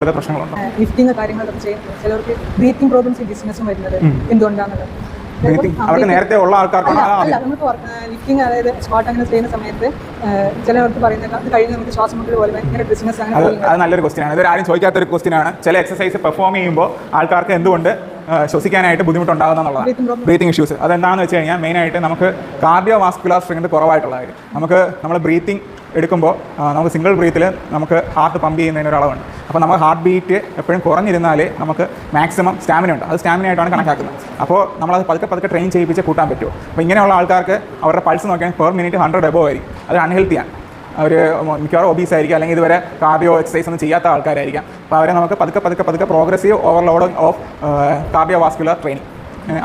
പ്രശ്നങ്ങളുണ്ട്. ലിഫ്റ്റിംഗ് കാര്യങ്ങളൊക്കെ ചെയ്യുന്നത് ചിലർക്ക് ബ്രീത്തിങ് പ്രോബ്ലംസ് ഡിസ്നസും വരുന്നത് എന്തുകൊണ്ടാണെന്നുള്ളത് അവർക്ക് നേരത്തെ ഉള്ള ആൾക്കാർക്ക് നമുക്ക് ലിഫ്റ്റിംഗ് അതായത് സ്ക്വാട്ട് അങ്ങനെ ചെയ്യുന്ന സമയത്ത് ചിലവർക്ക് പറയുന്നത് അത് കഴിഞ്ഞ് നമുക്ക് ശ്വാസം മുട്ടൽ പോലെ ഭയങ്കര ബിസിനസ് അങ്ങനെ അത് നല്ലൊരു ക്വസ്റ്റ്യൻ ആണ്. ഇതൊരു ആരും ചോദിക്കാത്തൊരു ക്വസ്റ്റ്യൻ ആണ്. ചില എക്സസൈസ് പെർഫോം ചെയ്യുമ്പോൾ ആൾക്കാർക്ക് എന്തുകൊണ്ട് ശ്വസിക്കാനായിട്ട് ബുദ്ധിമുട്ടുണ്ടാകുന്ന എന്നുള്ളതാണ് ബ്രീത്തിങ് ഇഷ്യൂസ്. അതെന്താണെന്ന് വെച്ച് കഴിഞ്ഞാൽ മെയിനായിട്ട് നമുക്ക് കാർഡിയോ വാസ്കുലർ സ്ട്രെങ്ത് കുറവായിട്ടുള്ള കാര്യം. നമുക്ക് നമ്മൾ ബ്രീത്തിങ് എടുക്കുമ്പോൾ നമുക്ക് സിംഗിൾ ബ്രീത്തിൽ നമുക്ക് ഹാർട്ട് പമ്പ് ചെയ്യുന്നതിന് ഒരു അളവുണ്ട്. അപ്പോൾ നമ്മൾ ഹാർട്ട് ബീറ്റ് എപ്പോഴും കുറഞ്ഞിരുന്നാലേ നമുക്ക് മാക്സിമം സ്റ്റാമിന ഉണ്ട്. അത് സ്റ്റാമിന ആയിട്ടാണ് കണക്കാക്കുന്നത്. അപ്പോൾ നമ്മളത് പതുക്കെ ട്രെയിൻ ചെയ്യിപ്പിച്ച് കൂട്ടാൻ പറ്റുമോ. അപ്പോൾ ഇങ്ങനെയുള്ള ആൾക്കാർക്ക് അവരുടെ പൾസ് നോക്കിയാൽ പെർ മിനിറ്റ് 100 എബോവ് ആയിരിക്കും. അത് അൺഹെൽത്തിയാണ്. അവർ മിക്കവാറും ഒബീസ് ആയിരിക്കും, അല്ലെങ്കിൽ ഇതുവരെ കാർഡിയോ എക്സസൈസ് ഒന്നും ചെയ്യാത്ത ആൾക്കാരായിരിക്കാം. അപ്പോൾ അവരെ നമുക്ക് പതുക്കെ progressive overload of cardio vascular training,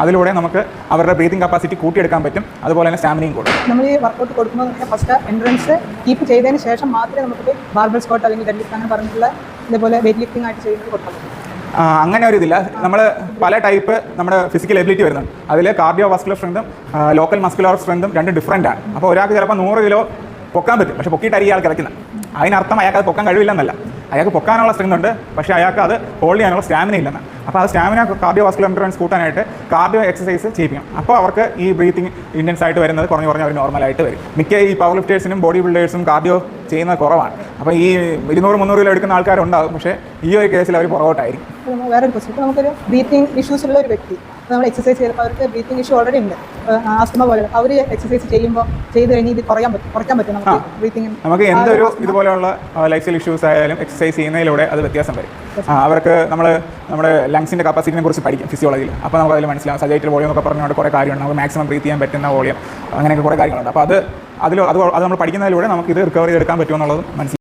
അതിലൂടെ നമുക്ക് അവരുടെ ബ്രീത്തിങ് കപ്പാസിറ്റി കൂട്ടിയെടുക്കാൻ പറ്റും. അതുപോലെ തന്നെ സ്റ്റാമിനയും കൂടും. നമ്മൾ ഈ വർക്കൗട്ട് കൊടുക്കുമ്പോൾ ഫസ്റ്റ് എൻട്രൻസ് കീപ്പ് ചെയ്തതിന് ശേഷം മാത്രമേ നമുക്ക് ബാർബൽ സ്ക്വാട്ട് അല്ലെങ്കിൽ ഡെഡ് ലിഫ്റ്റ് അങ്ങനെ പറഞ്ഞിട്ടുള്ള ഇതേപോലെ വെയിറ്റ് ലിഫ്റ്റിംഗ് ആയിട്ട് ചെയ്യുന്നത് കൊടുക്കാൻ പറ്റും. അങ്ങനെ ഒരു ഇതില്ല. നമ്മൾ പല ടൈപ്പ് നമ്മുടെ ഫിസിക്കൽ എബിലിറ്റി വരുന്നുണ്ട്. അതിൽ കാർഡിയോ വാസ്കുലർ സ്ട്രെങ്തും ലോക്കൽ മസ്കുലർ സ്ട്രെങ്തും രണ്ടും ഡിഫറൻ്റ് ആണ്. അപ്പോൾ ഒരാൾക്ക് ചിലപ്പോൾ 100 കിലോ പൊക്കാൻ പറ്റും, പക്ഷേ പൊക്കിയിട്ടായിരിക്കും അയാൾ കിടക്കുന്നത്. അതിനർത്ഥം അയാൾക്ക് അത് പൊക്കാൻ കഴിവില്ലെന്നല്ല. അയാൾക്ക് പൊക്കാനുള്ള സ്ട്രെങ്ത് ഉണ്ട്, പക്ഷേ അയാൾക്ക് അത് ഹോൾഡ് ചെയ്യാനുള്ള സ്റ്റാമിന ഇല്ലെന്ന്. അപ്പോൾ ആ സ്റ്റാമിന കാർഡിയോ വാസ്കുലർ എൻഡ്യൂറൻസ് കൂട്ടാനായിട്ട് കാർഡിയോ എക്സസൈസ് ചെയ്യിപ്പിക്കണം. അപ്പോൾ അവർക്ക് ഈ ബ്രീത്തിങ് ഇൻറ്റൻസ് ആയിട്ട് വരുന്നത് കുറഞ്ഞ് അവർ നോർമലായിട്ട് വരും. മിക്ക ഈ പവർ ലിഫ്റ്റേഴ്സിനും ബോഡി ബിൽഡേഴ്സും കാർഡിയോ ചെയ്യുന്നത് കുറവാണ്. അപ്പോൾ ഈ 200-300 കിലോ എടുക്കുന്ന ആൾക്കാരുണ്ടാകും, പക്ഷേ ഈ ഒരു കേസിൽ അവർ പുറകോട്ടായിരിക്കും. വേറൊരു ക്വസ്റ്റ്യൻ, ഇപ്പോൾ നമുക്കൊരു ബ്രീത്തിങ് ഇഷ്യൂസ് ഉള്ള ഒരു വ്യക്തി നമ്മൾ എക്സസൈസ് ചെയ്തപ്പോൾ അവർക്ക് ബ്രീത്തിങ് ഇഷ്യൂ ഓൾറെഡി ഉണ്ട്, ആസ്തമ പോലെ, അവർ എക്സസൈസ് ചെയ്ത് കഴിഞ്ഞ് ഇത് കുറയ്ക്കാൻ പറ്റും നമുക്ക് ബ്രീത്തിങ്. നമുക്ക് എന്തൊരു ഇതുപോലെയുള്ള ലൈഫ് സ്റ്റൈൽ ഇഷ്യൂസ് ആയാലും എക്സസൈസ് ചെയ്യുന്നതിലൂടെ അത് വ്യത്യാസം വരും. അവർക്ക് നമ്മുടെ ലങ്സിൻ്റെ കപ്പാസിറ്റിനെ കുറിച്ച് പഠിക്കും ഫിസിയോളജിയിൽ. അപ്പോൾ നമുക്ക് അതിൽ മനസ്സിലാവും. സജൈറ്റൽ വോളിയം ഒക്കെ പറഞ്ഞുകൊണ്ട് കുറേ കാര്യമുണ്ട്. നമുക്ക് മാക്സിമം ബ്രീത്ത് ചെയ്യാൻ പറ്റുന്ന വോളിയം, അങ്ങനെയൊക്കെ കുറേ കാര്യങ്ങളുണ്ട്. അപ്പോൾ അത് നമ്മൾ പഠിക്കുന്നതിലൂടെ നമുക്ക് ഇത് റിക്കവർ ചെയ്തെടുക്കാൻ പറ്റുമെന്നുള്ളത് മനസ്സിലാവും.